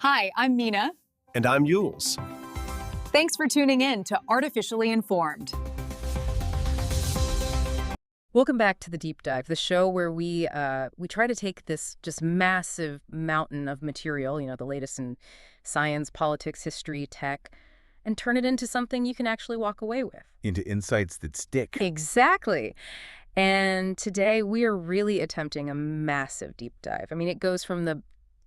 Hi, I'm Mina. And I'm Yules. Thanks for tuning in to Artificially Informed. Welcome back to the Deep Dive, the show where we try to take this just massive mountain of material, the latest in science, politics, history, tech, and turn it into something you can actually walk away with. Into insights that stick. Exactly. And today we are really attempting a massive deep dive. I mean, it goes from the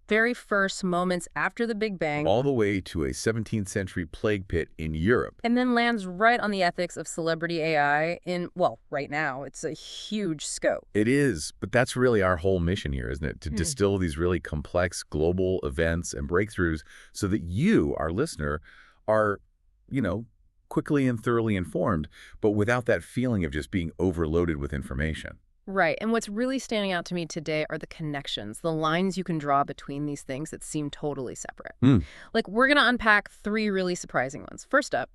very first moments after the Big Bang All the way to a 17th century plague pit in Europe. and then lands right on the ethics of celebrity AI in, well, right now, it's a huge scope. It is, but that's really our whole mission here, isn't it? To distill these really complex global events and breakthroughs so that you, our listener, are, quickly and thoroughly informed, but without that feeling of just being overloaded with information. Right. And what's really standing out to me today are the connections, the lines you can draw between these things that seem totally separate. Like, we're going to unpack three really surprising ones. First up,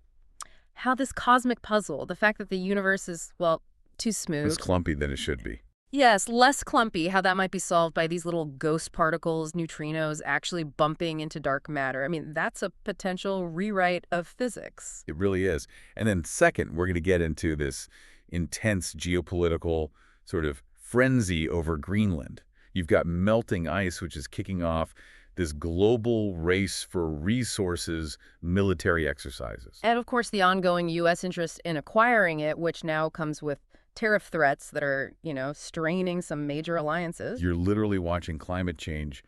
how this cosmic puzzle, the fact that the universe is, well, too smooth. It's clumpy than it should be. Yes, less clumpy, how that might be solved by these little ghost particles, neutrinos, actually bumping into dark matter. I mean, that's a potential rewrite of physics. It really is. And then second, we're going to get into this intense geopolitical sort of frenzy over Greenland. You've got melting ice, which is kicking off this global race for resources, military exercises. And of course, the ongoing U.S. interest in acquiring it, which now comes with tariff threats that are, straining some major alliances. You're literally watching climate change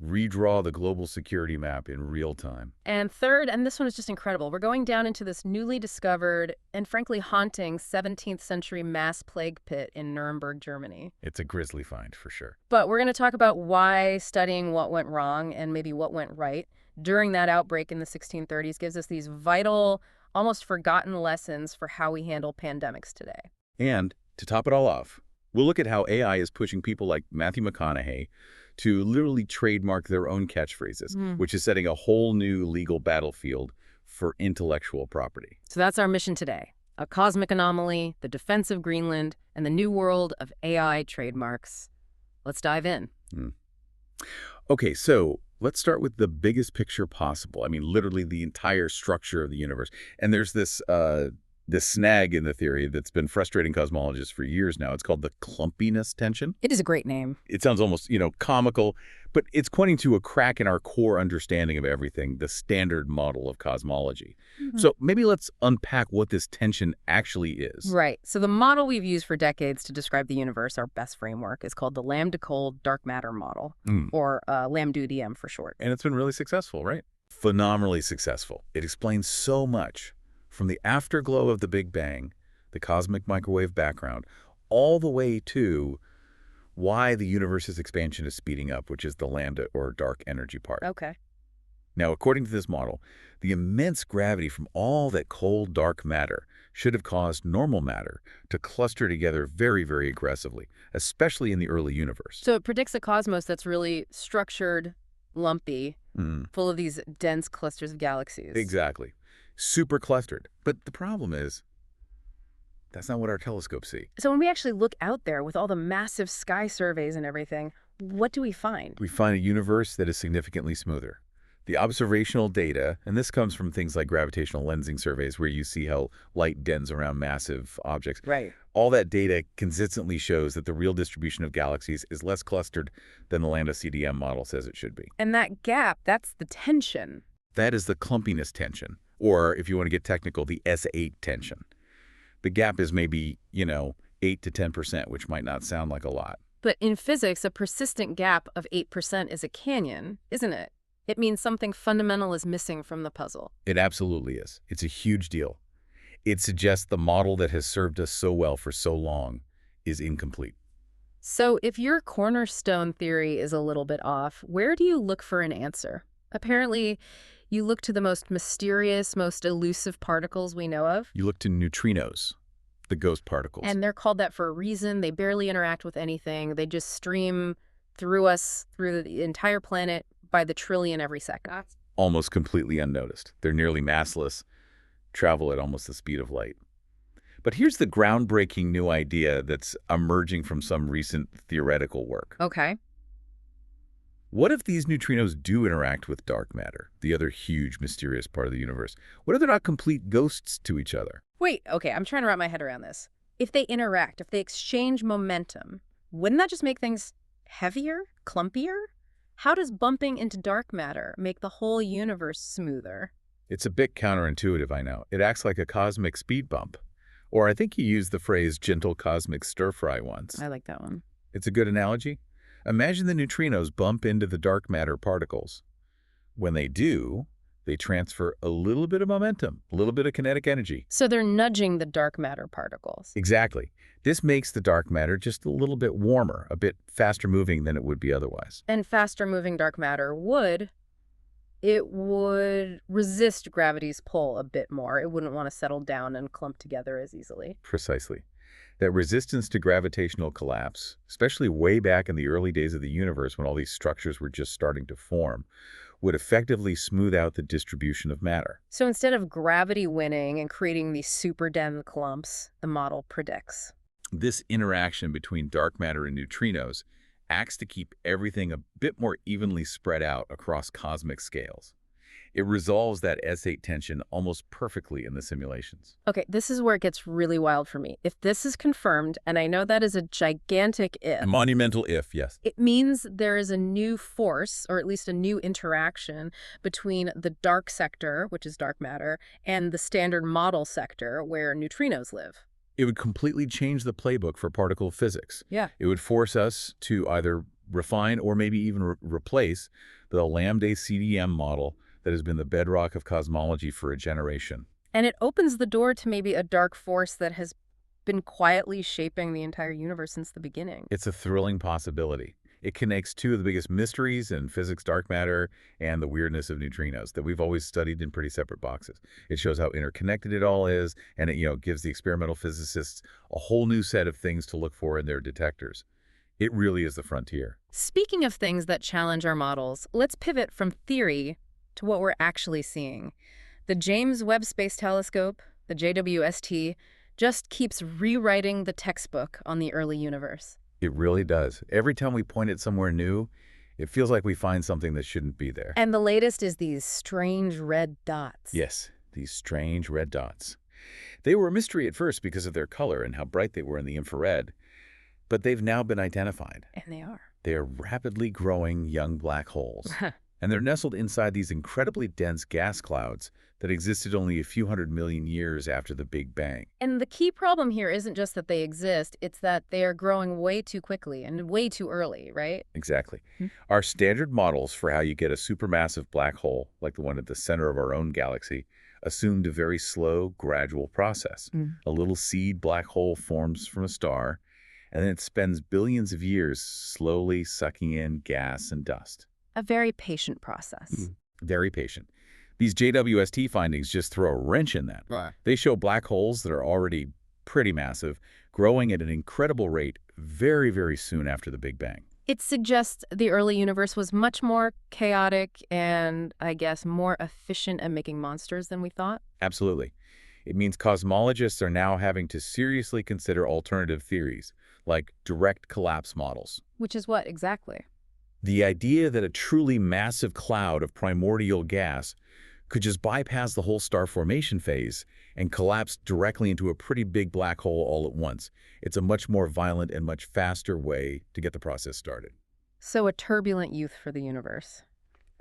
redraw the global security map in real time. And third, and this one is just incredible, we're going down into this newly discovered and frankly haunting 17th century mass plague pit in Nuremberg, Germany. It's a grisly find for sure. But we're going to talk about why studying what went wrong and maybe what went right during that outbreak in the 1630s gives us these vital, almost forgotten lessons for how we handle pandemics today. And to top it all off, we'll look at how AI is pushing people like Matthew McConaughey to literally trademark their own catchphrases, which is setting a whole new legal battlefield for intellectual property. So that's our mission today. A cosmic anomaly, the defense of Greenland, and the new world of AI trademarks. Let's dive in. Okay, so let's start with the biggest picture possible. I mean, literally the entire structure of the universe. And there's this snag in the theory that's been frustrating cosmologists for years now. It's called the clumpiness tension. It is a great name. It sounds almost, comical, but it's pointing to a crack in our core understanding of everything, the standard model of cosmology. So maybe let's unpack what this tension actually is. Right. So the model we've used for decades to describe the universe, our best framework, is called the lambda-cold dark matter model, or lambda-UDM for short. And it's been really successful, right? Phenomenally successful. It explains so much. From the afterglow of the Big Bang, the cosmic microwave background, all the way to why the universe's expansion is speeding up, which is the lambda or dark energy part. Okay. Now, according to this model, the immense gravity from all that cold, dark matter should have caused normal matter to cluster together very, very aggressively, especially in the early universe. So it predicts a cosmos that's really structured, lumpy, full of these dense clusters of galaxies. Exactly. Super clustered. But the problem is, that's not what our telescopes see. So when we actually look out there with all the massive sky surveys and everything, what do we find? We find a universe that is significantly smoother. The observational data, and this comes from things like gravitational lensing surveys where you see how light dens around massive objects. Right. All that data consistently shows that the real distribution of galaxies is less clustered than the lambda CDM model says it should be. And that gap, that's the tension. That is the clumpiness tension, or if you want to get technical, the S8 tension. The gap is maybe, 8 to 10%, which might not sound like a lot. But in physics, a persistent gap of 8% is a canyon, isn't it? It means something fundamental is missing from the puzzle. It absolutely is. It's a huge deal. It suggests the model that has served us so well for so long is incomplete. So if your cornerstone theory is a little bit off, where do you look for an answer? Apparently, you look to the most mysterious, most elusive particles we know of. You look to neutrinos, the ghost particles. And they're called that for a reason. They barely interact with anything. They just stream through us, through the entire planet, by the trillion every second. Almost completely unnoticed. They're nearly massless, travel at almost the speed of light. But here's the groundbreaking new idea that's emerging from some recent theoretical work. Okay. What if these neutrinos do interact with dark matter, the other huge, mysterious part of the universe? What if they're not complete ghosts to each other? Wait, okay, I'm trying to wrap my head around this. If they interact, if they exchange momentum, wouldn't that just make things heavier, clumpier? How does bumping into dark matter make the whole universe smoother? It's a bit counterintuitive, I know. It acts like a cosmic speed bump. Or I think you used the phrase gentle cosmic stir-fry once. I like that one. It's a good analogy. Imagine the neutrinos bump into the dark matter particles. When they do, they transfer a little bit of momentum, a little bit of kinetic energy. So they're nudging the dark matter particles. Exactly. This makes the dark matter just a little bit warmer, a bit faster moving than it would be otherwise. And faster moving dark matter would resist gravity's pull a bit more. It wouldn't want to settle down and clump together as easily. Precisely. That resistance to gravitational collapse, especially way back in the early days of the universe when all these structures were just starting to form, would effectively smooth out the distribution of matter. So instead of gravity winning and creating these super dense clumps, the model predicts. This interaction between dark matter and neutrinos acts to keep everything a bit more evenly spread out across cosmic scales. It resolves that S8 tension almost perfectly in the simulations. Okay, this is where it gets really wild for me. If this is confirmed, and I know that is a gigantic if. A monumental if, yes. It means there is a new force, or at least a new interaction, between the dark sector, which is dark matter, and the standard model sector, where neutrinos live. It would completely change the playbook for particle physics. Yeah. It would force us to either refine or maybe even replace the Lambda CDM model that has been the bedrock of cosmology for a generation. And it opens the door to maybe a dark force that has been quietly shaping the entire universe since the beginning. It's a thrilling possibility. It connects two of the biggest mysteries in physics, dark matter, and the weirdness of neutrinos that we've always studied in pretty separate boxes. It shows how interconnected it all is, and it gives the experimental physicists a whole new set of things to look for in their detectors. It really is the frontier. Speaking of things that challenge our models, let's pivot from theory to what we're actually seeing. The James Webb Space Telescope, the JWST, just keeps rewriting the textbook on the early universe. It really does. Every time we point it somewhere new, it feels like we find something that shouldn't be there. And the latest is these strange red dots. Yes, these strange red dots. They were a mystery at first because of their color and how bright they were in the infrared, but they've now been identified. And they are. They are rapidly growing young black holes. And they're nestled inside these incredibly dense gas clouds that existed only a few 100 million years after the Big Bang. And the key problem here isn't just that they exist, it's that they are growing way too quickly and way too early, right? Exactly. Our standard models for how you get a supermassive black hole, like the one at the center of our own galaxy, assumed a very slow, gradual process. A little seed black hole forms from a star, and then it spends billions of years slowly sucking in gas and dust. A very patient process. Very patient. These JWST findings just throw a wrench in that. Right. They show black holes that are already pretty massive, growing at an incredible rate very, very soon after the Big Bang. It suggests the early universe was much more chaotic and, I guess, more efficient at making monsters than we thought. Absolutely. It means cosmologists are now having to seriously consider alternative theories, like direct collapse models. Which is what exactly? The idea that a truly massive cloud of primordial gas could just bypass the whole star formation phase and collapse directly into a pretty big black hole all at once. It's a much more violent and much faster way to get the process started. So a turbulent youth for the universe.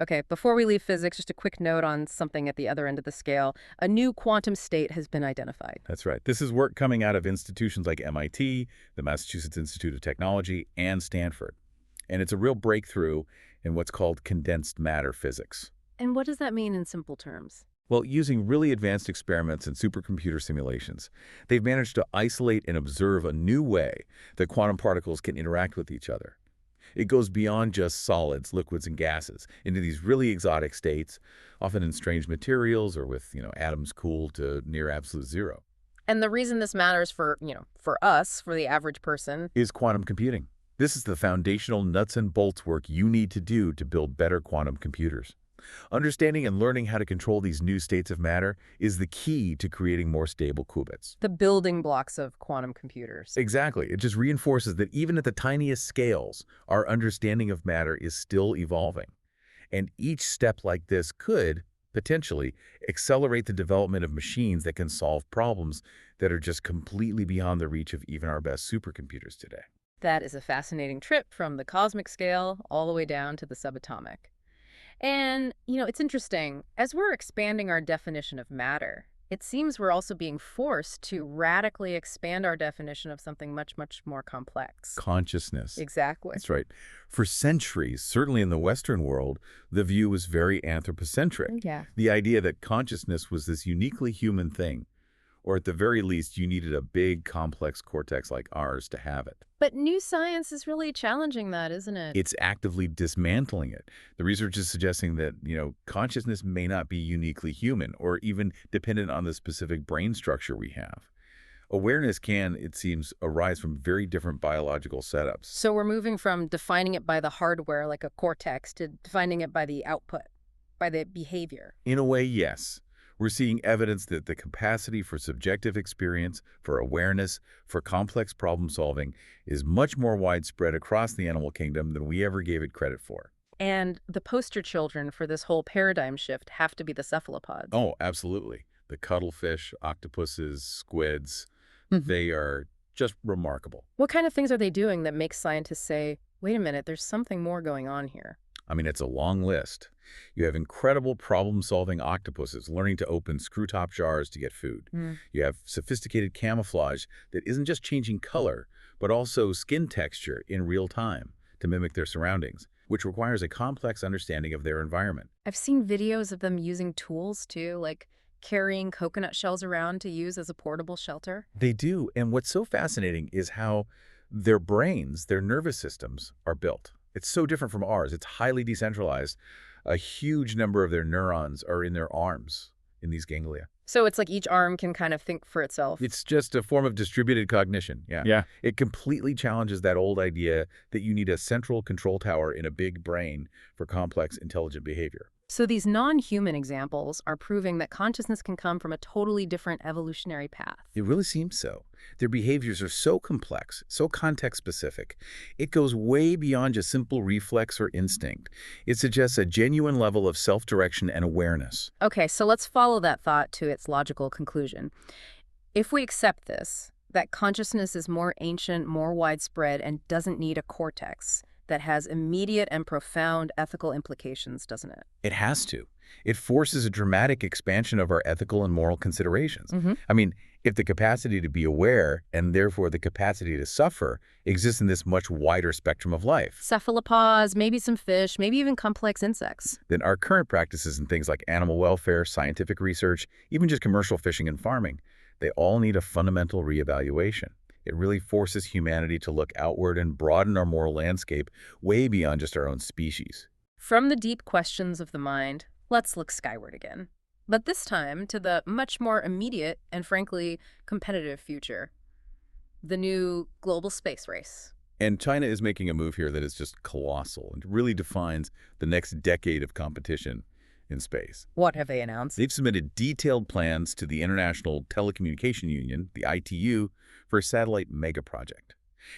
Okay, before we leave physics, just a quick note on something at the other end of the scale. A new quantum state has been identified. That's right. This is work coming out of institutions like MIT, the Massachusetts Institute of Technology, and Stanford. And it's a real breakthrough in what's called condensed matter physics. And what does that mean in simple terms? Well, using really advanced experiments and supercomputer simulations, they've managed to isolate and observe a new way that quantum particles can interact with each other. It goes beyond just solids, liquids, and gases into these really exotic states, often in strange materials or with, atoms cooled to near absolute zero. And the reason this matters for us, for the average person, is quantum computing. This is the foundational nuts and bolts work you need to do to build better quantum computers. Understanding and learning how to control these new states of matter is the key to creating more stable qubits. The building blocks of quantum computers. Exactly. It just reinforces that even at the tiniest scales, our understanding of matter is still evolving. And each step like this could, potentially, accelerate the development of machines that can solve problems that are just completely beyond the reach of even our best supercomputers today. That is a fascinating trip from the cosmic scale all the way down to the subatomic. And, it's interesting. As we're expanding our definition of matter, it seems we're also being forced to radically expand our definition of something much, much more complex. Consciousness. Exactly. That's right. For centuries, certainly in the Western world, the view was very anthropocentric. Yeah. The idea that consciousness was this uniquely human thing, or at the very least, you needed a big, complex cortex like ours to have it. But new science is really challenging that, isn't it? It's actively dismantling it. The research is suggesting that, consciousness may not be uniquely human or even dependent on the specific brain structure we have. Awareness can, it seems, arise from very different biological setups. So we're moving from defining it by the hardware, like a cortex, to defining it by the output, by the behavior. In a way, yes. We're seeing evidence that the capacity for subjective experience, for awareness, for complex problem solving is much more widespread across the animal kingdom than we ever gave it credit for. And the poster children for this whole paradigm shift have to be the cephalopods. Oh, absolutely. The cuttlefish, octopuses, squids, they are just remarkable. What kind of things are they doing that makes scientists say, wait a minute, there's something more going on here? I mean, it's a long list. You have incredible problem-solving octopuses learning to open screw-top jars to get food. You have sophisticated camouflage that isn't just changing color, but also skin texture in real time to mimic their surroundings, which requires a complex understanding of their environment. I've seen videos of them using tools, too, like carrying coconut shells around to use as a portable shelter. They do, and what's so fascinating is how their brains, their nervous systems, are built. It's so different from ours. It's highly decentralized. A huge number of their neurons are in their arms, in these ganglia. So it's like each arm can kind of think for itself. It's just a form of distributed cognition. Yeah. It completely challenges that old idea that you need a central control tower in a big brain for complex, intelligent behavior. So these non-human examples are proving that consciousness can come from a totally different evolutionary path. It really seems so. Their behaviors are so complex, so context-specific. It goes way beyond just simple reflex or instinct. It suggests a genuine level of self-direction and awareness. Okay, so let's follow that thought to its logical conclusion. If we accept this, that consciousness is more ancient, more widespread, and doesn't need a cortex, that has immediate and profound ethical implications, doesn't it? It has to. It forces a dramatic expansion of our ethical and moral considerations. I mean, if the capacity to be aware, and therefore the capacity to suffer, exists in this much wider spectrum of life, Cephalopods, maybe some fish, maybe even complex insects, then our current practices in things like animal welfare, scientific research, even just commercial fishing and farming, they all need a fundamental reevaluation. It really forces humanity to look outward and broaden our moral landscape way beyond just our own species. From the deep questions of the mind, let's look skyward again. But this time to the much more immediate and frankly competitive future. The new global space race. And China is making a move here that is just colossal and really defines the next decade of competition in space. What have they announced? They've submitted detailed plans to the International Telecommunication Union, the ITU, for a satellite mega project.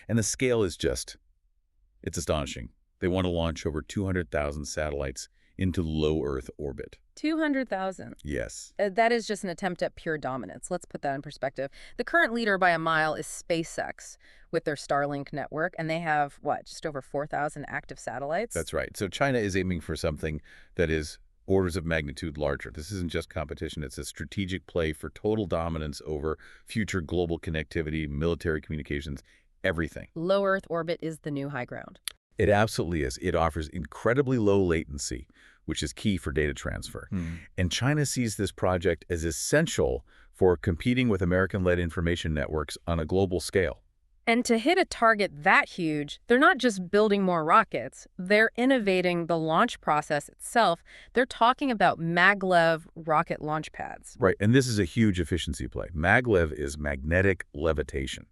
And the scale is it's astonishing. They want to launch over 200,000 satellites into low Earth orbit. 200,000. Yes. That is just an attempt at pure dominance. Let's put that in perspective. The current leader by a mile is SpaceX with their Starlink network, and they have, just over 4,000 active satellites? That's right. So China is aiming for something that is orders of magnitude larger. This isn't just competition. It's a strategic play for total dominance over future global connectivity, military communications, everything. Low Earth orbit is the new high ground. It absolutely is. It offers incredibly low latency, which is key for data transfer. And China sees this project as essential for competing with American-led information networks on a global scale. And to hit a target that huge, they're not just building more rockets, they're innovating the launch process itself. They're talking about maglev rocket launch pads. Right, and this is a huge efficiency play. Maglev is magnetic levitation.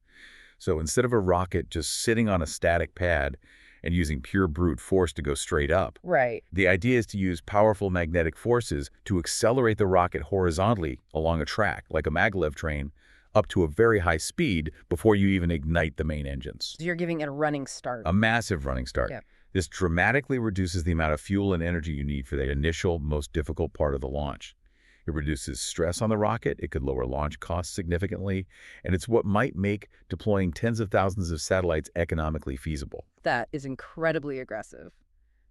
So instead of a rocket just sitting on a static pad and using pure brute force to go straight up. Right. The idea is to use powerful magnetic forces to accelerate the rocket horizontally along a track, like a maglev train, up to a very high speed before you even ignite the main engines. So you're giving it a running start. A massive running start. Yeah. This dramatically reduces the amount of fuel and energy you need for the initial, most difficult part of the launch. It reduces stress on the rocket, it could lower launch costs significantly, and it's what might make deploying tens of thousands of satellites economically feasible. That is incredibly aggressive.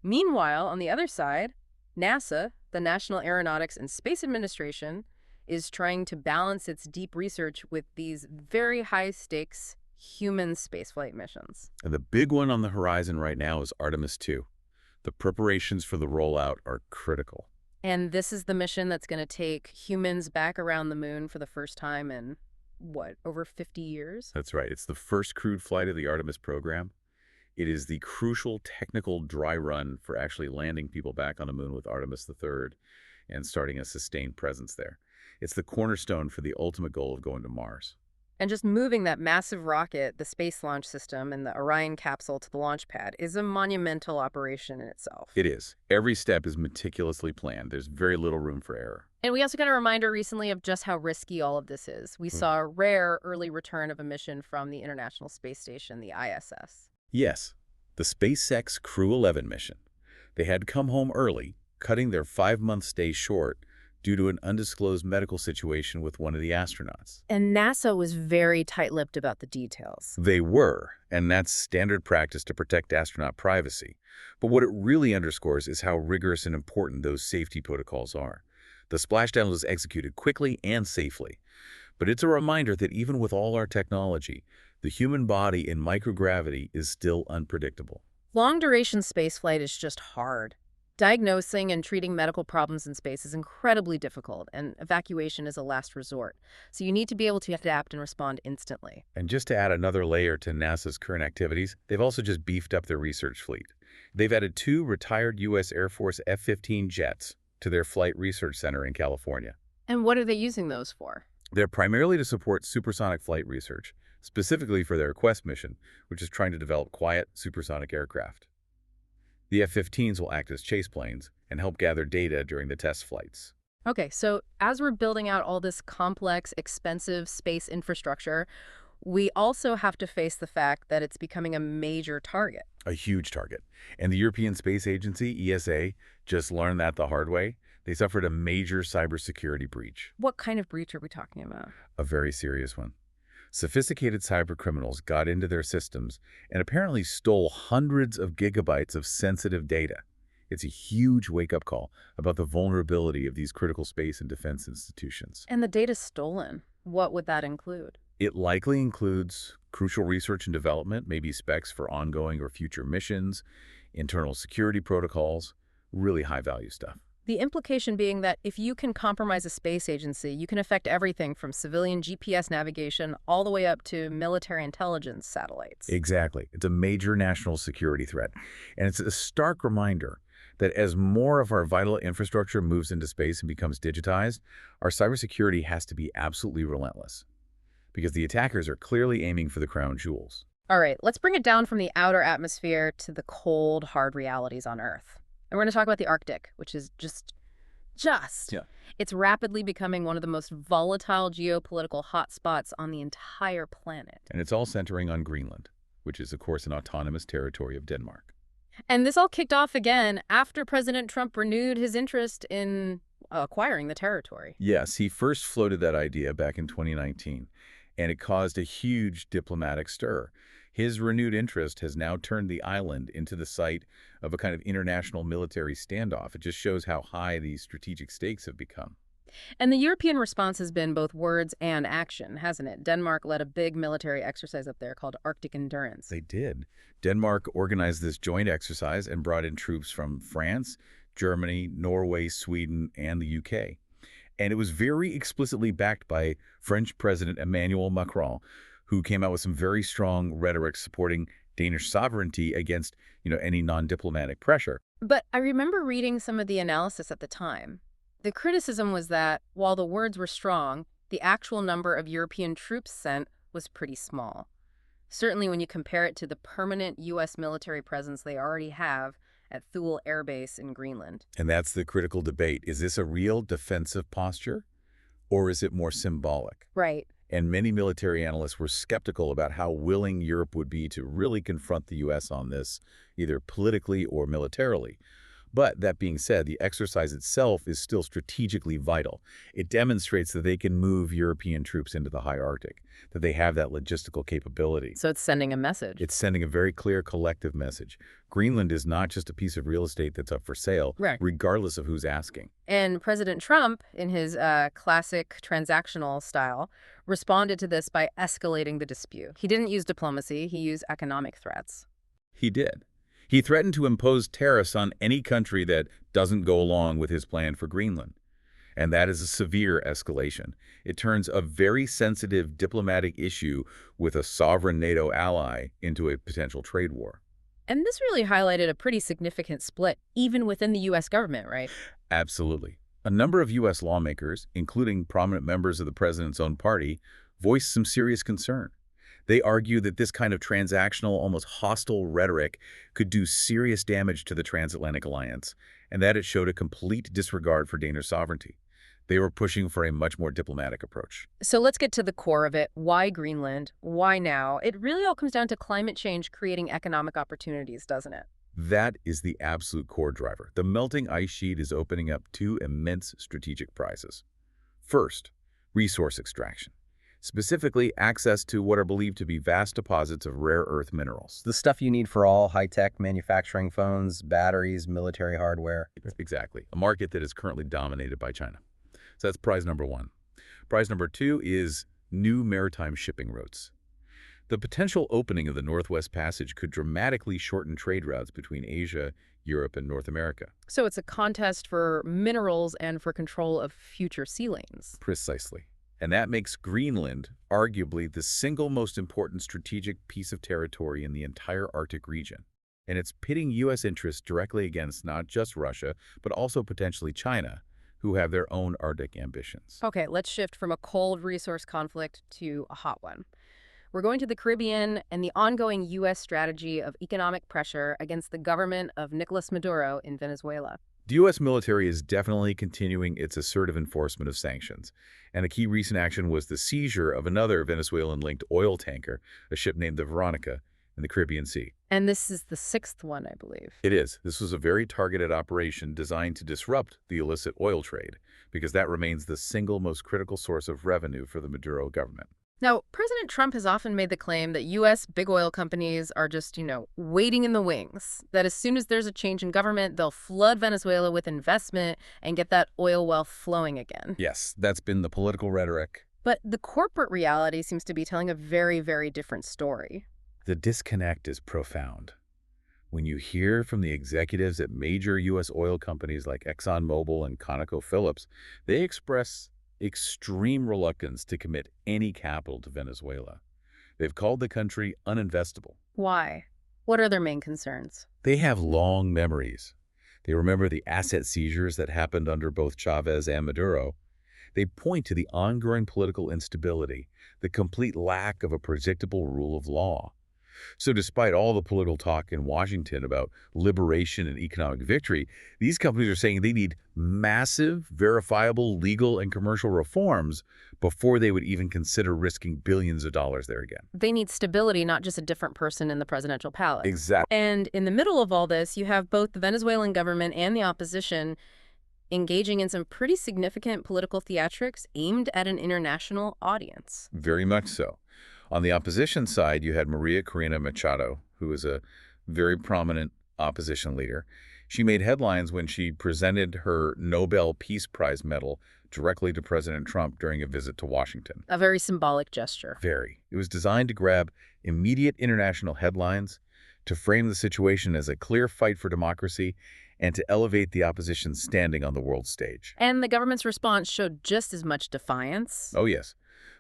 Meanwhile, on the other side, NASA, the National Aeronautics and Space Administration, is trying to balance its deep research with these very high-stakes human spaceflight missions. And the big one on the horizon right now is Artemis 2. The preparations for the rollout are critical. And this is the mission that's going to take humans back around the moon for the first time in, what, over 50 years? That's right. It's the first crewed flight of the Artemis program. It is the crucial technical dry run for actually landing people back on the moon with Artemis III and starting a sustained presence there. It's the cornerstone for the ultimate goal of going to Mars. And just moving that massive rocket, the Space Launch System, and the Orion capsule to the launch pad is a monumental operation in itself. It is. Every step is meticulously planned. There's very little room for error. And we also got a reminder recently of just how risky all of this is. We saw a rare early return of a mission from the International Space Station, the ISS. Yes, the SpaceX Crew 11 mission. They had come home early, cutting their 5-month stay short due to an undisclosed medical situation with one of the astronauts. And NASA was very tight-lipped about the details. They were, and that's standard practice to protect astronaut privacy. But what it really underscores is how rigorous and important those safety protocols are. The splashdown was executed quickly and safely. But it's a reminder that even with all our technology, the human body in microgravity is still unpredictable. Long-duration spaceflight is just hard. Diagnosing and treating medical problems in space is incredibly difficult, and evacuation is a last resort. So you need to be able to adapt and respond instantly. And just to add another layer to NASA's current activities, they've also just beefed up their research fleet. They've added 2 retired U.S. Air Force F-15 jets to their Flight Research Center in California. And what are they using those for? They're primarily to support supersonic flight research, specifically for their Quest mission, which is trying to develop quiet supersonic aircraft. The F-15s will act as chase planes and help gather data during the test flights. Okay, so as we're building out all this complex, expensive space infrastructure, we also have to face the fact that it's becoming a major target. A huge target. And the European Space Agency, ESA, just learned that the hard way. They suffered a major cybersecurity breach. What kind of breach are we talking about? A very serious one. Sophisticated cybercriminals got into their systems and apparently stole hundreds of gigabytes of sensitive data. It's a huge wake-up call about the vulnerability of these critical space and defense institutions. And the data's stolen. What would that include? It likely includes crucial research and development, maybe specs for ongoing or future missions, internal security protocols, really high-value stuff. The implication being that if you can compromise a space agency, you can affect everything from civilian GPS navigation all the way up to military intelligence satellites. Exactly. It's a major national security threat. And it's a stark reminder that as more of our vital infrastructure moves into space and becomes digitized, our cybersecurity has to be absolutely relentless. Because the attackers are clearly aiming for the crown jewels. All right, let's bring it down from the outer atmosphere to the cold, hard realities on Earth. And we're going to talk about the Arctic, which is just. It's rapidly becoming one of the most volatile geopolitical hotspots on the entire planet. And it's all centering on Greenland, which is, of course, an autonomous territory of Denmark. And this all kicked off again after President Trump renewed his interest in acquiring the territory. Yes, he first floated that idea back in 2019, and it caused a huge diplomatic stir. His renewed interest has now turned the island into the site of a kind of international military standoff. It just shows how high these strategic stakes have become. And the European response has been both words and action, hasn't it? Denmark led a big military exercise up there called Arctic Endurance. They did. Denmark organized this joint exercise and brought in troops from France, Germany, Norway, Sweden, and the UK. And it was very explicitly backed by French President Emmanuel Macron, who came out with some very strong rhetoric supporting Danish sovereignty against, any non-diplomatic pressure. But I remember reading some of the analysis at the time. The criticism was that while the words were strong, the actual number of European troops sent was pretty small. certainly when you compare it to the permanent U.S. military presence they already have at Thule Air Base in Greenland. And that's the critical debate. Is this a real defensive posture, or is it more symbolic? Right. And many military analysts were skeptical about how willing Europe would be to really confront the U.S. on this, either politically or militarily. But that being said, the exercise itself is still strategically vital. It demonstrates that they can move European troops into the high Arctic, that they have that logistical capability. So it's sending a message. It's sending a very clear collective message. Greenland is not just a piece of real estate that's up for sale, Right. regardless of who's asking. And President Trump, in his classic transactional style, responded to this by escalating the dispute. He didn't use diplomacy, he used economic threats. He did. He threatened to impose tariffs on any country that doesn't go along with his plan for Greenland. And that is a severe escalation. It turns a very sensitive diplomatic issue with a sovereign NATO ally into a potential trade war. And this really highlighted a pretty significant split, even within the U.S. government, right? Absolutely. A number of U.S. lawmakers, including prominent members of the president's own party, voiced some serious concern. They argue that this kind of transactional, almost hostile rhetoric could do serious damage to the transatlantic alliance, and that it showed a complete disregard for Danish sovereignty. They were pushing for a much more diplomatic approach. So let's get to the core of it. Why Greenland? Why now? It really all comes down to climate change creating economic opportunities, doesn't it? That is the absolute core driver. The melting ice sheet is opening up two immense strategic prizes. First, resource extraction. Specifically, access to what are believed to be vast deposits of rare earth minerals. The stuff you need for all high-tech manufacturing, phones, batteries, military hardware. Exactly. A market that is currently dominated by China. So that's prize number one. Prize number two is new maritime shipping routes. The potential opening of the Northwest Passage could dramatically shorten trade routes between Asia, Europe, and North America. So it's a contest for minerals and for control of future sea lanes. Precisely. And that makes Greenland arguably the single most important strategic piece of territory in the entire Arctic region. And it's pitting U.S. interests directly against not just Russia, but also potentially China, who have their own Arctic ambitions. Okay, let's shift from a cold resource conflict to a hot one. We're going to the Caribbean and the ongoing U.S. strategy of economic pressure against the government of Nicolas Maduro in Venezuela. The U.S. military is definitely continuing its assertive enforcement of sanctions, and a key recent action was the seizure of another Venezuelan-linked oil tanker, a ship named the Veronica, in the Caribbean Sea. And this is the sixth one, I believe. It is. This was a very targeted operation designed to disrupt the illicit oil trade, because that remains the single most critical source of revenue for the Maduro government. Now, President Trump has often made the claim that U.S. big oil companies are just, waiting in the wings, that as soon as there's a change in government, they'll flood Venezuela with investment and get that oil wealth flowing again. Yes, that's been the political rhetoric. But the corporate reality seems to be telling a very, very different story. The disconnect is profound. When you hear from the executives at major U.S. oil companies like ExxonMobil and ConocoPhillips, they express extreme reluctance to commit any capital to Venezuela. They've called the country uninvestable. Why? What are their main concerns? They have long memories. They remember the asset seizures that happened under both Chavez and Maduro. They point to the ongoing political instability, the complete lack of a predictable rule of law. So despite all the political talk in Washington about liberation and economic victory, these companies are saying they need massive, verifiable legal and commercial reforms before they would even consider risking billions of dollars there again. They need stability, not just a different person in the presidential palace. Exactly. And in the middle of all this, you have both the Venezuelan government and the opposition engaging in some pretty significant political theatrics aimed at an international audience. Very much so. On the opposition side, you had Maria Corina Machado, who is a very prominent opposition leader. She made headlines when she presented her Nobel Peace Prize medal directly to President Trump during a visit to Washington. A very symbolic gesture. Very. It was designed to grab immediate international headlines, to frame the situation as a clear fight for democracy, and to elevate the opposition's standing on the world stage. And the government's response showed just as much defiance. Oh, yes.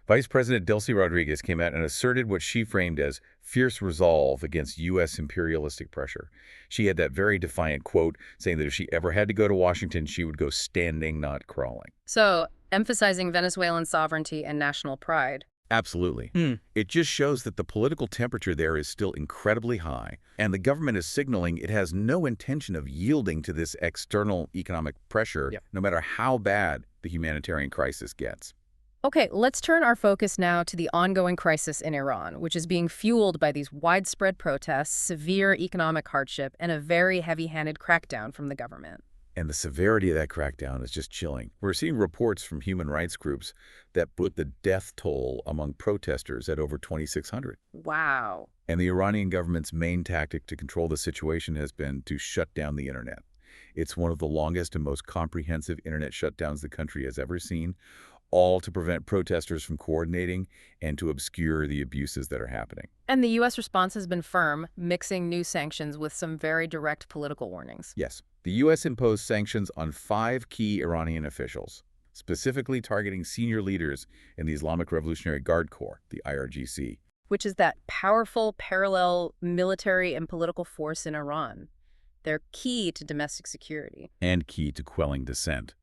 Vice President Delcy Rodriguez came out and asserted what she framed as fierce resolve against U.S. imperialistic pressure. She had that very defiant quote saying that if she ever had to go to Washington, she would go standing, not crawling. So, emphasizing Venezuelan sovereignty and national pride. Absolutely. It just shows that the political temperature there is still incredibly high, and the government is signaling it has no intention of yielding to this external economic pressure, no matter how bad the humanitarian crisis gets. Okay, let's turn our focus now to the ongoing crisis in Iran, which is being fueled by these widespread protests, severe economic hardship, and a very heavy-handed crackdown from the government. And the severity of that crackdown is just chilling. We're seeing reports from human rights groups that put the death toll among protesters at over 2,600. Wow. And the Iranian government's main tactic to control the situation has been to shut down the internet. It's one of the longest and most comprehensive internet shutdowns the country has ever seen, all to prevent protesters from coordinating and to obscure the abuses that are happening. And the U.S. response has been firm, mixing new sanctions with some very direct political warnings. Yes. The U.S. imposed sanctions on 5 key Iranian officials, specifically targeting senior leaders in the Islamic Revolutionary Guard Corps, the IRGC. Which is that powerful parallel military and political force in Iran. They're key to domestic security. And key to quelling dissent.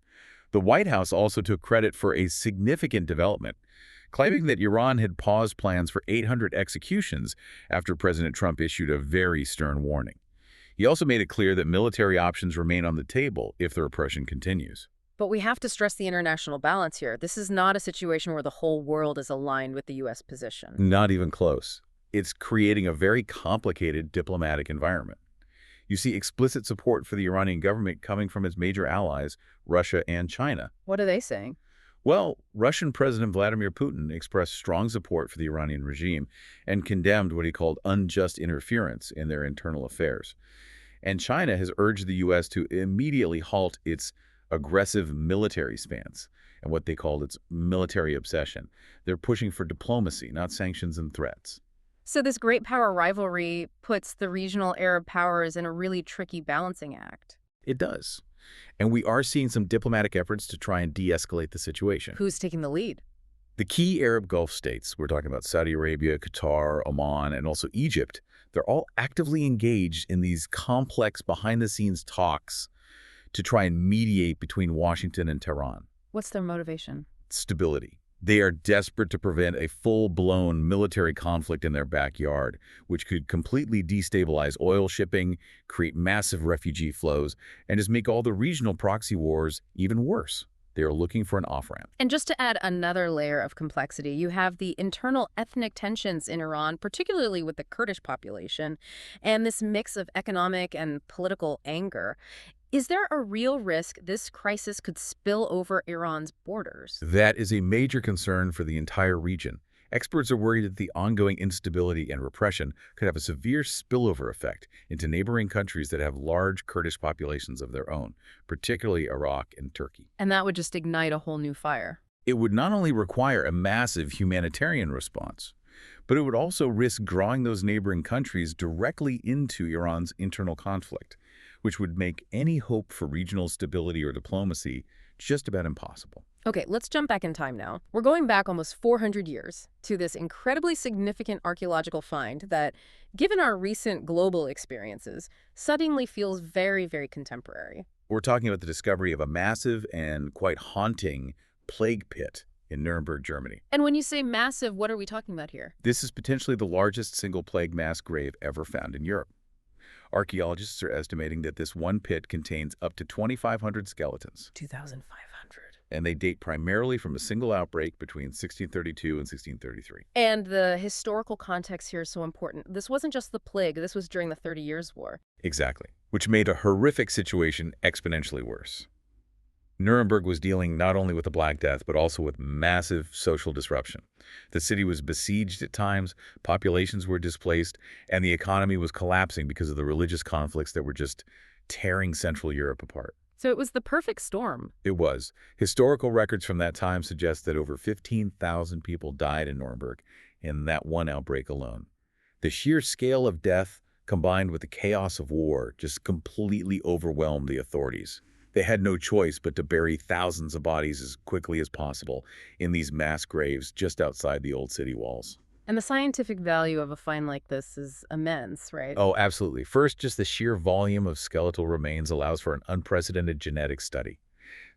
The White House also took credit for a significant development, claiming that Iran had paused plans for 800 executions after President Trump issued a very stern warning. He also made it clear that military options remain on the table if the repression continues. But we have to stress the international balance here. This is not a situation where the whole world is aligned with the U.S. position. Not even close. It's creating a very complicated diplomatic environment. You see explicit support for the Iranian government coming from its major allies, Russia and China. What are they saying? Well, Russian President Vladimir Putin expressed strong support for the Iranian regime and condemned what he called unjust interference in their internal affairs. And China has urged the U.S. to immediately halt its aggressive military stance and what they called its military obsession. They're pushing for diplomacy, not sanctions and threats. So this great power rivalry puts the regional Arab powers in a really tricky balancing act. It does. And we are seeing some diplomatic efforts to try and de-escalate the situation. Who's taking the lead? The key Arab Gulf states, we're talking about Saudi Arabia, Qatar, Oman, and also Egypt, they're all actively engaged in these complex behind-the-scenes talks to try and mediate between Washington and Tehran. What's their motivation? Stability. They are desperate to prevent a full-blown military conflict in their backyard, which could completely destabilize oil shipping, create massive refugee flows, and just make all the regional proxy wars even worse. They are looking for an off-ramp. And just to add another layer of complexity, you have the internal ethnic tensions in Iran, particularly with the Kurdish population, and this mix of economic and political anger. Is there a real risk this crisis could spill over Iran's borders? That is a major concern for the entire region. Experts are worried that the ongoing instability and repression could have a severe spillover effect into neighboring countries that have large Kurdish populations of their own, particularly Iraq and Turkey. And that would just ignite a whole new fire. It would not only require a massive humanitarian response, but it would also risk drawing those neighboring countries directly into Iran's internal conflict, which would make any hope for regional stability or diplomacy just about impossible. Okay, let's jump back in time now. We're going back almost 400 years to this incredibly significant archaeological find that, given our recent global experiences, suddenly feels very, very contemporary. We're talking about the discovery of a massive and quite haunting plague pit in Nuremberg, Germany. And when you say massive, what are we talking about here? This is potentially the largest single plague mass grave ever found in Europe. Archaeologists are estimating that this one pit contains up to 2,500 skeletons. 2,500. And they date primarily from a single outbreak between 1632 and 1633. And the historical context here is so important. This wasn't just the plague. This was during the 30 Years' War. Exactly. Which made a horrific situation exponentially worse. Nuremberg was dealing not only with the Black Death, but also with massive social disruption. The city was besieged at times, populations were displaced, and the economy was collapsing because of the religious conflicts that were just tearing Central Europe apart. So it was the perfect storm. It was. Historical records from that time suggest that over 15,000 people died in Nuremberg in that one outbreak alone. The sheer scale of death, combined with the chaos of war, just completely overwhelmed the authorities. They had no choice but to bury thousands of bodies as quickly as possible in these mass graves just outside the old city walls. And the scientific value of a find like this is immense, right? Oh, absolutely. First, just the sheer volume of skeletal remains allows for an unprecedented genetic study.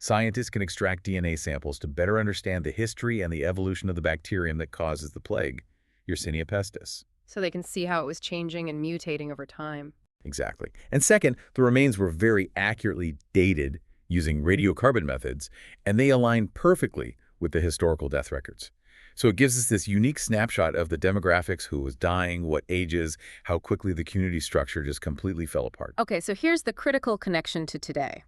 Scientists can extract DNA samples to better understand the history and the evolution of the bacterium that causes the plague, Yersinia pestis. So they can see how it was changing and mutating over time. Exactly. And second, the remains were very accurately dated using radiocarbon methods, and they align perfectly with the historical death records. So it gives us this unique snapshot of the demographics, who was dying, what ages, how quickly the community structure just completely fell apart. Okay, so here's the critical connection to today.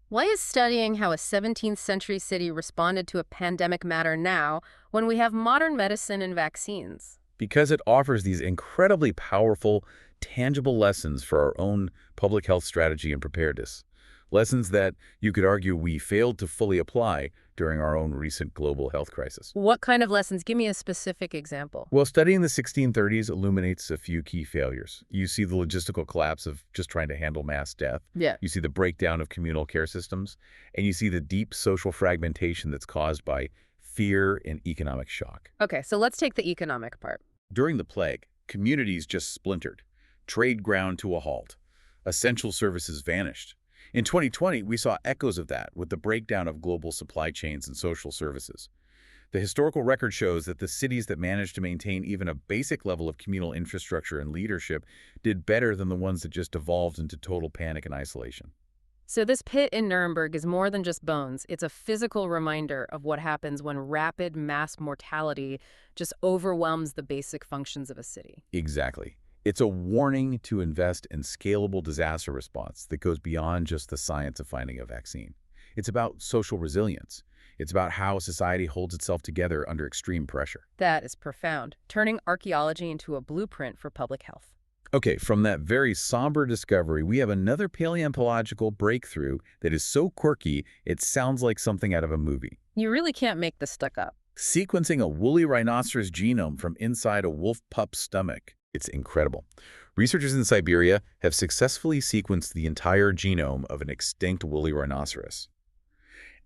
Why is studying how a 17th century city responded to a pandemic matter now when we have modern medicine and vaccines? Because it offers these incredibly powerful, tangible lessons for our own public health strategy and preparedness. Lessons that you could argue we failed to fully apply during our own recent global health crisis. What kind of lessons? Give me a specific example. Well, studying the 1630s illuminates a few key failures. You see the logistical collapse of just trying to handle mass death. Yeah. You see the breakdown of communal care systems. And you see the deep social fragmentation that's caused by fear and economic shock. Okay, so let's take the economic part. During the plague, communities just splintered. Trade ground to a halt. Essential services vanished. In 2020, we saw echoes of that with the breakdown of global supply chains and social services. The historical record shows that the cities that managed to maintain even a basic level of communal infrastructure and leadership did better than the ones that just devolved into total panic and isolation. So this pit in Nuremberg is more than just bones. It's a physical reminder of what happens when rapid mass mortality just overwhelms the basic functions of a city. Exactly. It's a warning to invest in scalable disaster response that goes beyond just the science of finding a vaccine. It's about social resilience. It's about how society holds itself together under extreme pressure. That is profound, turning archaeology into a blueprint for public health. Okay, from that very somber discovery, we have another paleontological breakthrough that is so quirky, it sounds like something out of a movie. You really can't make this stuff up. Sequencing a woolly rhinoceros genome from inside a wolf pup's stomach. It's incredible. Researchers in Siberia have successfully sequenced the entire genome of an extinct woolly rhinoceros.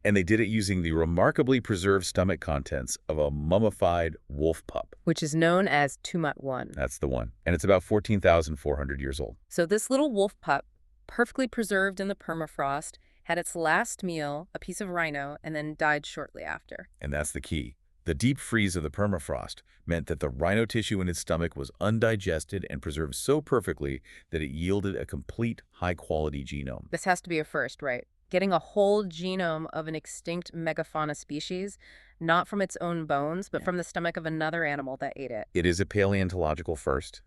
And they did it using the remarkably preserved stomach contents of a mummified wolf pup. Which is known as Tumat-1. That's the one. And it's about 14,400 years old. So this little wolf pup, perfectly preserved in the permafrost, had its last meal, a piece of rhino, and then died shortly after. And that's the key. The deep freeze of the permafrost meant that the rhino tissue in its stomach was undigested and preserved so perfectly that it yielded a complete, high-quality genome. This has to be a first, right? Getting a whole genome of an extinct megafauna species, not from its own bones, but from the stomach of another animal that ate it. It is a paleontological first.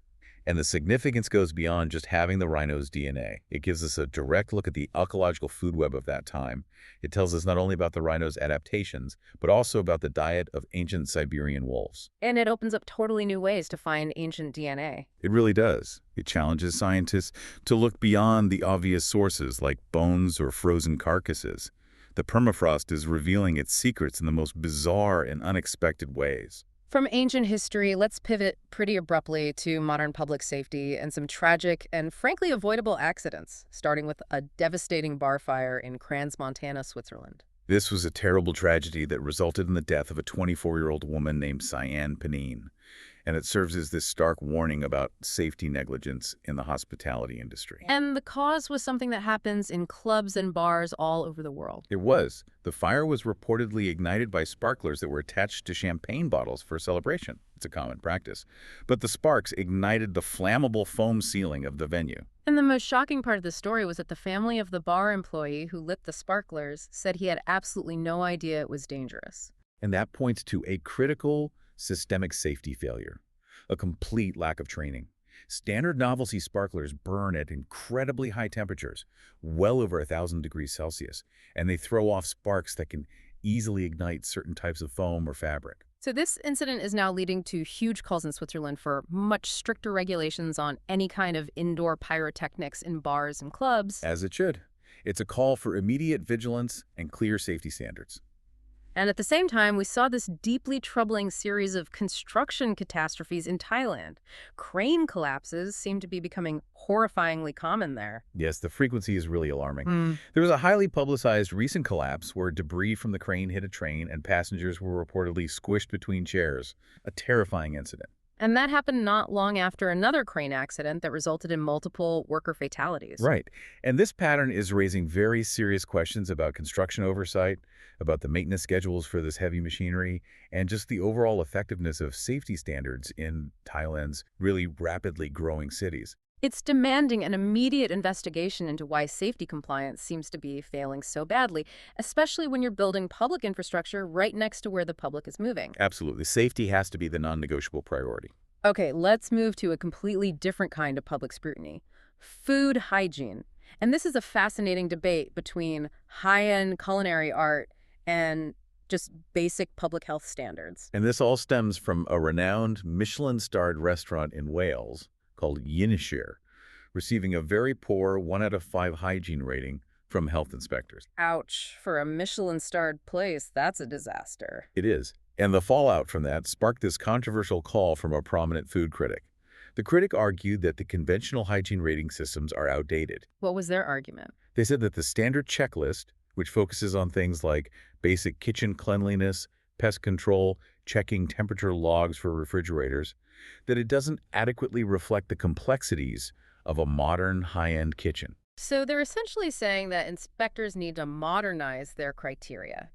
And the significance goes beyond just having the rhino's DNA. It gives us a direct look at the ecological food web of that time. It tells us not only about the rhino's adaptations, but also about the diet of ancient Siberian wolves. And it opens up totally new ways to find ancient DNA. It really does. It challenges scientists to look beyond the obvious sources like bones or frozen carcasses. The permafrost is revealing its secrets in the most bizarre and unexpected ways. From ancient history, let's pivot pretty abruptly to modern public safety and some tragic and frankly avoidable accidents, starting with a devastating bar fire in Crans, Montana, Switzerland. This was a terrible tragedy that resulted in the death of a 24-year-old woman named Cyan Panine. And it serves as this stark warning about safety negligence in the hospitality industry. And the cause was something that happens in clubs and bars all over the world. It was. The fire was reportedly ignited by sparklers that were attached to champagne bottles for a celebration. It's a common practice. But the sparks ignited the flammable foam ceiling of the venue. And the most shocking part of the story was that the family of the bar employee who lit the sparklers said he had absolutely no idea it was dangerous. And that points to a critical systemic safety failure, a complete lack of training. Standard novelty sparklers burn at incredibly high temperatures, well over 1,000 degrees Celsius, and they throw off sparks that can easily ignite certain types of foam or fabric. So this incident is now leading to huge calls in Switzerland for much stricter regulations on any kind of indoor pyrotechnics in bars and clubs. As it should. It's a call for immediate vigilance and clear safety standards. And at the same time, we saw this deeply troubling series of construction catastrophes in Thailand. Crane collapses seem to be becoming horrifyingly common there. Yes, the frequency is really alarming. There was a highly publicized recent collapse where debris from the crane hit a train and passengers were reportedly squished between chairs. A terrifying incident. And that happened not long after another crane accident that resulted in multiple worker fatalities. Right. And this pattern is raising very serious questions about construction oversight, about the maintenance schedules for this heavy machinery, and just the overall effectiveness of safety standards in Thailand's really rapidly growing cities. It's demanding an immediate investigation into why safety compliance seems to be failing so badly, especially when you're building public infrastructure right next to where the public is moving. Absolutely. Safety has to be the non-negotiable priority. Okay, let's move to a completely different kind of public scrutiny. Food hygiene. And this is a fascinating debate between high-end culinary art and just basic public health standards. And this all stems from a renowned Michelin-starred restaurant in Wales called Yinishir, receiving a very poor 1 out of 5 hygiene rating from health inspectors. Ouch, for a Michelin-starred place, that's a disaster. It is. And the fallout from that sparked this controversial call from a prominent food critic. The critic argued that the conventional hygiene rating systems are outdated. What was their argument? They said that the standard checklist, which focuses on things like basic kitchen cleanliness, pest control, checking temperature logs for refrigerators, that it doesn't adequately reflect the complexities of a modern high-end kitchen. So they're essentially saying that inspectors need to modernize their criteria,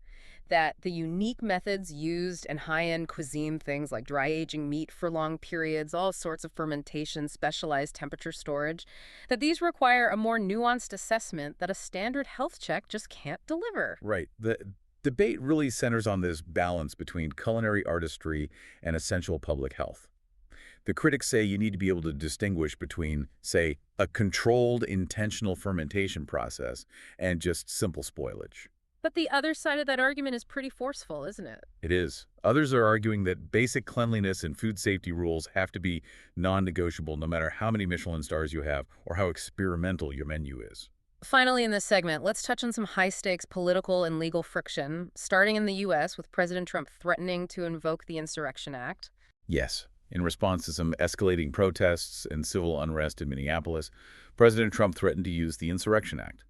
that the unique methods used in high-end cuisine, things like dry aging meat for long periods, all sorts of fermentation, specialized temperature storage, that these require a more nuanced assessment that a standard health check just can't deliver. Right. The debate really centers on this balance between culinary artistry and essential public health. The critics say you need to be able to distinguish between, say, a controlled intentional fermentation process and just simple spoilage. But the other side of that argument is pretty forceful, isn't it? It is. Others are arguing that basic cleanliness and food safety rules have to be non-negotiable no matter how many Michelin stars you have or how experimental your menu is. Finally, in this segment, let's touch on some high-stakes political and legal friction, starting in the U.S. with President Trump threatening to invoke the Insurrection Act. Yes. In response to some escalating protests and civil unrest in Minneapolis, President Trump threatened to use the Insurrection Act.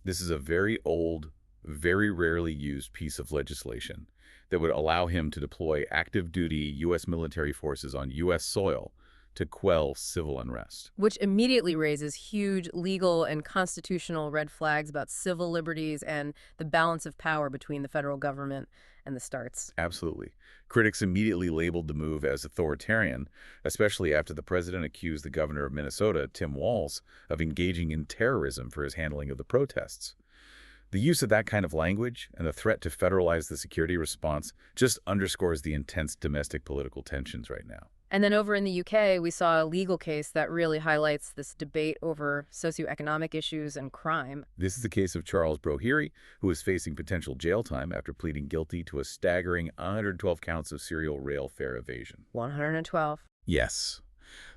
This is a very old, very rarely used piece of legislation that would allow him to deploy active-duty U.S. military forces on U.S. soil to quell civil unrest. Which immediately raises huge legal and constitutional red flags about civil liberties and the balance of power between the federal government and the states. Absolutely. Critics immediately labeled the move as authoritarian, especially after the president accused the governor of Minnesota, Tim Walz, of engaging in terrorism for his handling of the protests. The use of that kind of language and the threat to federalize the security response just underscores the intense domestic political tensions right now. And then over in the UK, we saw a legal case that really highlights this debate over socioeconomic issues and crime. This is the case of Charles Brohiri, who is facing potential jail time after pleading guilty to a staggering 112 counts of serial rail fare evasion. 112. Yes.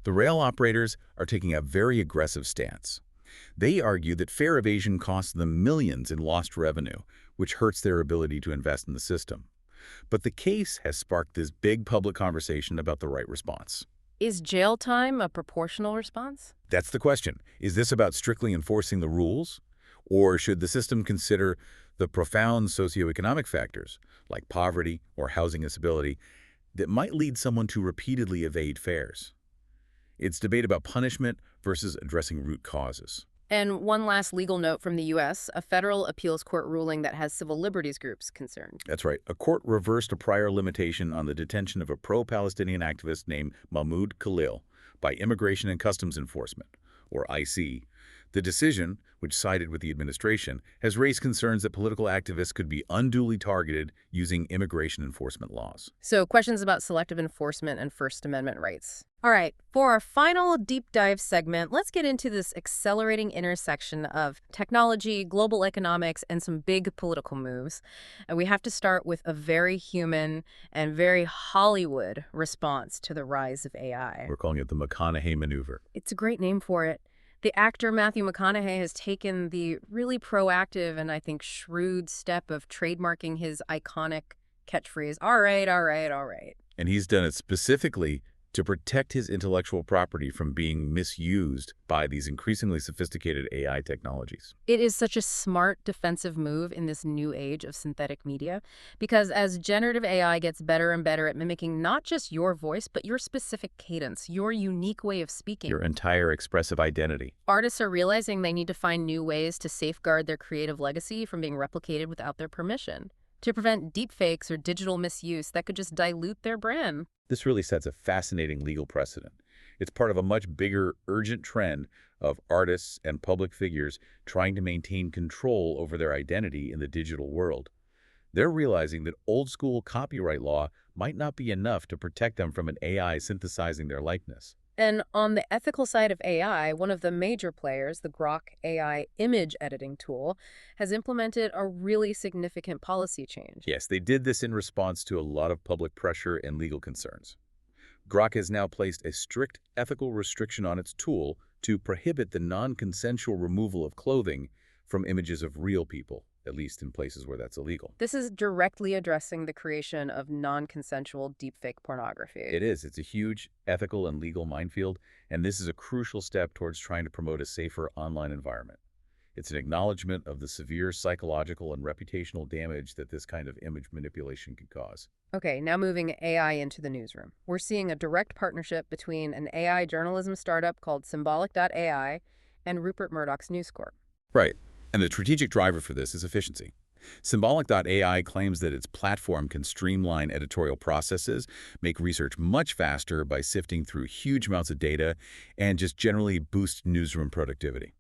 The rail operators are taking a very aggressive stance. They argue that fare evasion costs them millions in lost revenue, which hurts their ability to invest in the system. But the case has sparked this big public conversation about the right response. Is jail time a proportional response? That's the question. Is this about strictly enforcing the rules? Or should the system consider the profound socioeconomic factors, like poverty or housing instability, that might lead someone to repeatedly evade fares? It's debate about punishment versus addressing root causes. And one last legal note from the U.S., a federal appeals court ruling that has civil liberties groups concerned. That's right. A court reversed a prior limitation on the detention of a pro-Palestinian activist named Mahmoud Khalil by Immigration and Customs Enforcement, or IC. The decision, which sided with the administration, has raised concerns that political activists could be unduly targeted using immigration enforcement laws. So questions about selective enforcement and First Amendment rights. All right, for our final deep dive segment, let's get into this accelerating intersection of technology, global economics, and some big political moves. And we have to start with a very human and very Hollywood response to the rise of AI. We're calling it the McConaughey maneuver. It's a great name for it. The actor Matthew McConaughey has taken the really proactive and I think shrewd step of trademarking his iconic catchphrase, all right, all right, all right. And he's done it specifically to protect his intellectual property from being misused by these increasingly sophisticated AI technologies. It is such a smart defensive move in this new age of synthetic media, because as generative AI gets better and better at mimicking not just your voice, but your specific cadence, your unique way of speaking, Your entire expressive identity. artists are realizing they need to find new ways to safeguard their creative legacy from being replicated without their permission, to prevent deepfakes or digital misuse that could just dilute their brand. This really sets a fascinating legal precedent. It's part of a much bigger, urgent trend of artists and public figures trying to maintain control over their identity in the digital world. They're realizing that old-school copyright law might not be enough to protect them from an AI synthesizing their likeness. And on the ethical side of AI, one of the major players, the Grok AI image editing tool, has implemented a really significant policy change. Yes, they did this in response to a lot of public pressure and legal concerns. Grok has now placed a strict ethical restriction on its tool to prohibit the non-consensual removal of clothing from images of real people, at least in places where that's illegal. This is directly addressing the creation of non-consensual deepfake pornography. It is. It's a huge ethical and legal minefield, and this is a crucial step towards trying to promote a safer online environment. It's an acknowledgement of the severe psychological and reputational damage that this kind of image manipulation can cause. Okay, now moving AI into the newsroom. We're seeing a direct partnership between an AI journalism startup called Symbolic.ai and Rupert Murdoch's News Corp. Right. And the strategic driver for this is efficiency. Symbolic.ai claims that its platform can streamline editorial processes, make research much faster by sifting through huge amounts of data, and just generally boost newsroom productivity.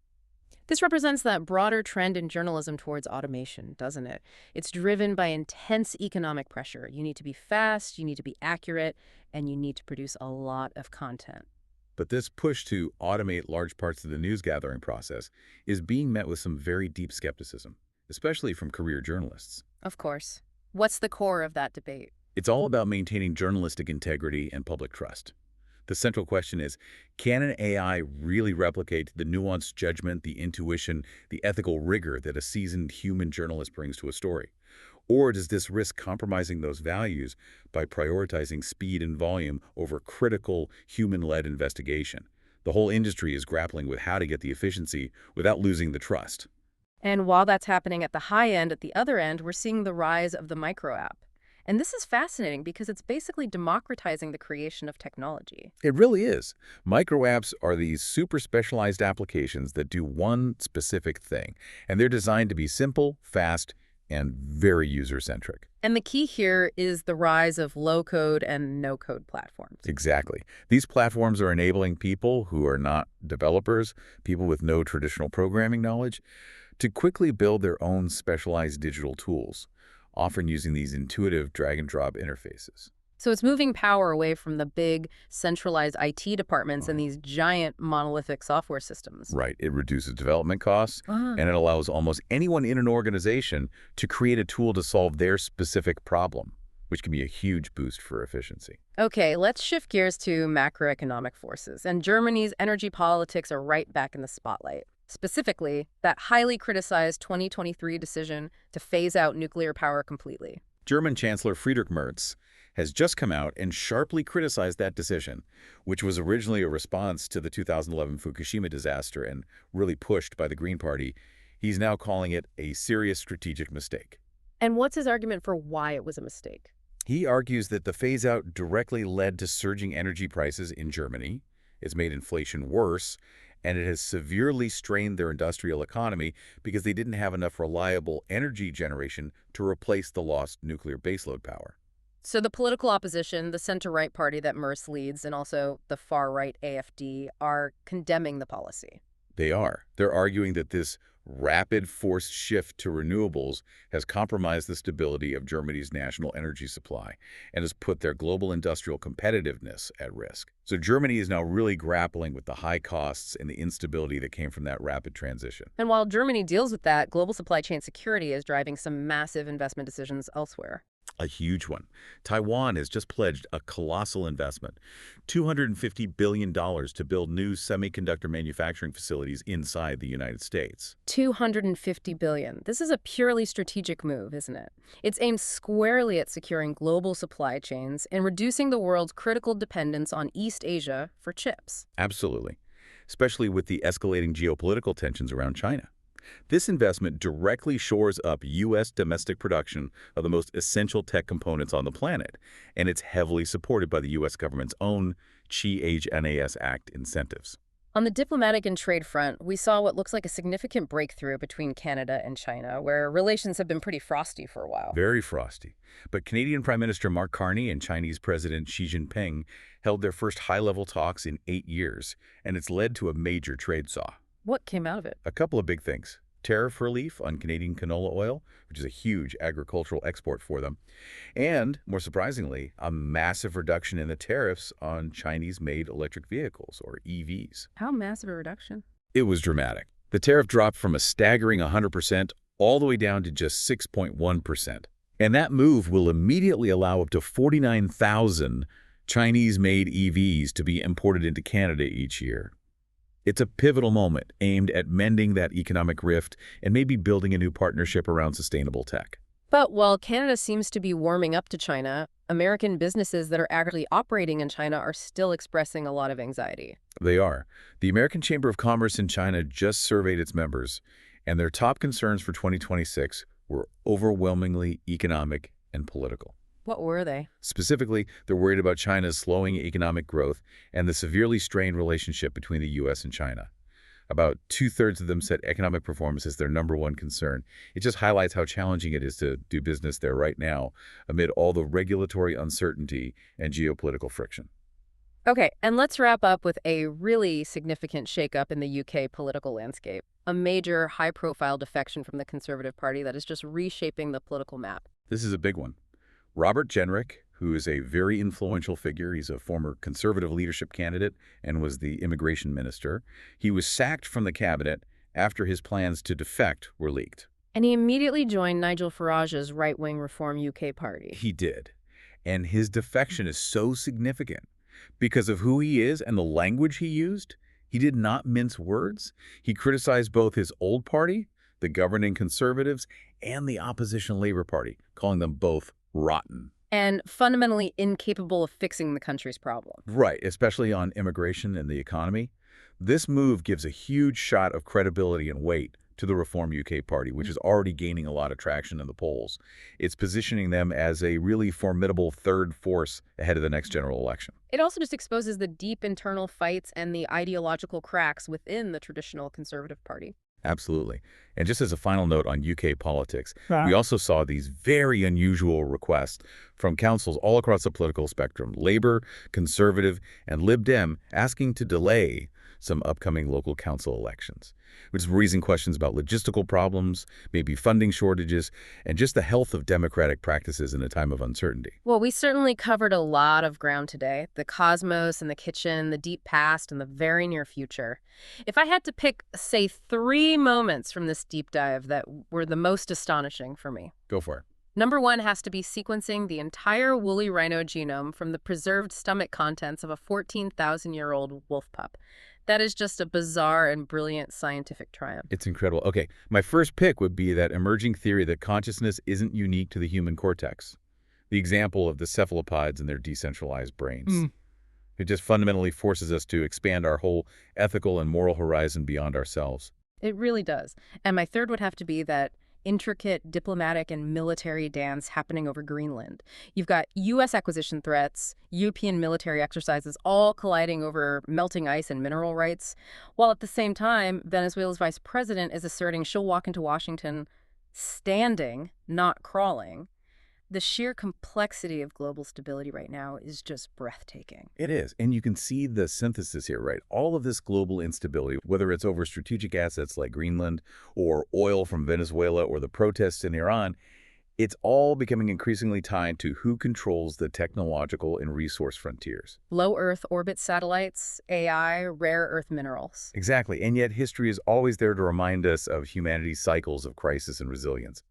This represents that broader trend in journalism towards automation, doesn't it? It's driven by intense economic pressure. You need to be fast, you need to be accurate, and you need to produce a lot of content. But this push to automate large parts of the news gathering process is being met with some very deep skepticism, especially from career journalists. Of course. What's the core of that debate? It's all about maintaining journalistic integrity and public trust. The central question is, can an AI really replicate the nuanced judgment, the intuition, the ethical rigor that a seasoned human journalist brings to a story? Or does this risk compromising those values by prioritizing speed and volume over critical, human-led investigation? The whole industry is grappling with how to get the efficiency without losing the trust. And while that's happening at the high end, at the other end, we're seeing the rise of the micro app. And this is fascinating because it's basically democratizing the creation of technology. It really is. Micro apps are these super specialized applications that do one specific thing, and they're designed to be simple, fast, and very user-centric. And the key here is the rise of low-code and no-code platforms. Exactly. These platforms are enabling people who are not developers, people with no traditional programming knowledge, to quickly build their own specialized digital tools, often using these intuitive drag-and-drop interfaces. So it's moving power away from the big, centralized IT departments and these giant monolithic software systems. Right. It reduces development costs, and it allows almost anyone in an organization to create a tool to solve their specific problem, which can be a huge boost for efficiency. Okay, let's shift gears to macroeconomic forces. And Germany's energy politics are right back in the spotlight. Specifically, that highly criticized 2023 decision to phase out nuclear power completely. German Chancellor Friedrich Merz has just come out and sharply criticized that decision, which was originally a response to the 2011 Fukushima disaster and really pushed by the Green Party. He's now calling it a serious strategic mistake. And what's his argument for why it was a mistake? He argues that the phase-out directly led to surging energy prices in Germany. It's made inflation worse, and it has severely strained their industrial economy because they didn't have enough reliable energy generation to replace the lost nuclear baseload power. So the political opposition, the center-right party that Merz leads, and also the far-right AfD are condemning the policy. They are. They're arguing that this rapid forced shift to renewables has compromised the stability of Germany's national energy supply and has put their global industrial competitiveness at risk. So Germany is now really grappling with the high costs and the instability that came from that rapid transition. And while Germany deals with that, global supply chain security is driving some massive investment decisions elsewhere. A huge one. Taiwan has just pledged a colossal investment, $250 billion to build new semiconductor manufacturing facilities inside the United States. $250 billion. This is a purely strategic move, isn't it? It's aimed squarely at securing global supply chains and reducing the world's critical dependence on East Asia for chips. Absolutely, especially with the escalating geopolitical tensions around China. This investment directly shores up U.S. domestic production of the most essential tech components on the planet, and it's heavily supported by the U.S. government's own CHIANAS Act incentives. On the diplomatic and trade front, we saw what looks like a significant breakthrough between Canada and China, where relations have been pretty frosty for a while. Very frosty. But Canadian Prime Minister Mark Carney and Chinese President Xi Jinping held their first high-level talks in 8 years, and it's led to a major trade thaw. What came out of it? A couple of big things. Tariff relief on Canadian canola oil, which is a huge agricultural export for them, and, more surprisingly, a massive reduction in the tariffs on Chinese-made electric vehicles, or EVs. How massive a reduction? It was dramatic. The tariff dropped from a staggering 100% all the way down to just 6.1%. And that move will immediately allow up to 49,000 Chinese-made EVs to be imported into Canada each year. It's a pivotal moment aimed at mending that economic rift and maybe building a new partnership around sustainable tech. But while Canada seems to be warming up to China, American businesses that are actively operating in China are still expressing a lot of anxiety. They are. The American Chamber of Commerce in China just surveyed its members, and their top concerns for 2026 were overwhelmingly economic and political. What were they? Specifically, they're worried about China's slowing economic growth and the severely strained relationship between the U.S. and China. About 2/3 of them said economic performance is their #1 concern. It just highlights how challenging it is to do business there right now amid all the regulatory uncertainty and geopolitical friction. Okay, and let's wrap up with a really significant shakeup in the UK political landscape. A major high-profile defection from the Conservative Party that is just reshaping the political map. This is a big one. Robert Jenrick, who is a very influential figure, he's a former Conservative leadership candidate and was the immigration minister. He was sacked from the cabinet after his plans to defect were leaked. And he immediately joined Nigel Farage's right-wing Reform UK party. He did. And his defection is so significant because of who he is and the language he used. He did not mince words. He criticized both his old party, the governing Conservatives, and the opposition Labour Party, calling them both rotten. And fundamentally incapable of fixing the country's problem. Right, especially on immigration and the economy. This move gives a huge shot of credibility and weight to the Reform UK Party, which is already gaining a lot of traction in the polls. It's positioning them as a really formidable third force ahead of the next general election. It also just exposes the deep internal fights and the ideological cracks within the traditional Conservative Party. Absolutely. And just as a final note on UK politics, we also saw these very unusual requests from councils all across the political spectrum, Labour, Conservative, and Lib Dem, asking to delay some upcoming local council elections, which is raising questions about logistical problems, maybe funding shortages, and just the health of democratic practices in a time of uncertainty. Well, we certainly covered a lot of ground today. The cosmos and the kitchen, the deep past and the very near future. If I had to pick, say, 3 moments from this deep dive that were the most astonishing for me. Go for it. Number 1 has to be sequencing the entire woolly rhino genome from the preserved stomach contents of a 14,000-year-old wolf pup. That is just a bizarre and brilliant scientific triumph. It's incredible. Okay, my first pick would be that emerging theory that consciousness isn't unique to the human cortex. The example of the cephalopods and their decentralized brains. It just fundamentally forces us to expand our whole ethical and moral horizon beyond ourselves. It really does. And my third would have to be that intricate diplomatic and military dance happening over Greenland. You've got U.S. acquisition threats, European military exercises, all colliding over melting ice and mineral rights, while at the same time, Venezuela's vice president is asserting she'll walk into Washington standing, not crawling. The sheer complexity of global stability right now is just breathtaking. It is. And you can see the synthesis here, right? All of this global instability, whether it's over strategic assets like Greenland or oil from Venezuela or the protests in Iran, it's all becoming increasingly tied to who controls the technological and resource frontiers. Low Earth orbit satellites, AI, rare earth minerals. Exactly. And yet history is always there to remind us of humanity's cycles of crisis and resilience.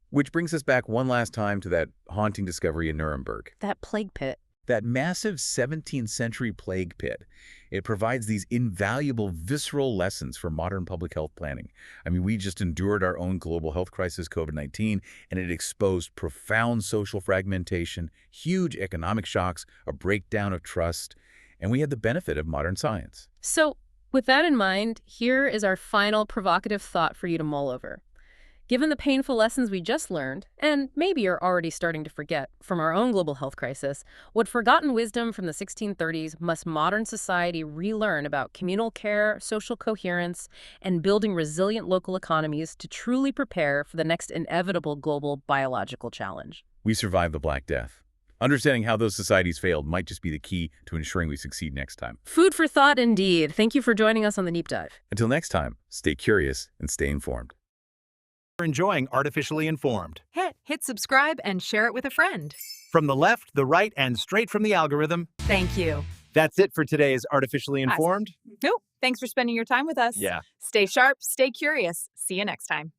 Which brings us back one last time to that haunting discovery in Nuremberg. That plague pit. That massive 17th century plague pit. It provides these invaluable visceral lessons for modern public health planning. I mean, we just endured our own global health crisis, COVID-19, and it exposed profound social fragmentation, huge economic shocks, a breakdown of trust, and we had the benefit of modern science. So, with that in mind, here is our final provocative thought for you to mull over. Given the painful lessons we just learned, and maybe are already starting to forget, from our own global health crisis, what forgotten wisdom from the 1630s must modern society relearn about communal care, social coherence, and building resilient local economies to truly prepare for the next inevitable global biological challenge? We survived the Black Death. Understanding how those societies failed might just be the key to ensuring we succeed next time. Food for thought indeed. Thank you for joining us on the Deep Dive. Until next time, stay curious and stay informed. Enjoying Artificially Informed. Hit subscribe and share it with a friend. From the left, the right, and straight from the algorithm. Thank you. That's it for today's Artificially Informed. Nope. Thanks for spending your time with us. Yeah. Stay sharp, stay curious. See you next time.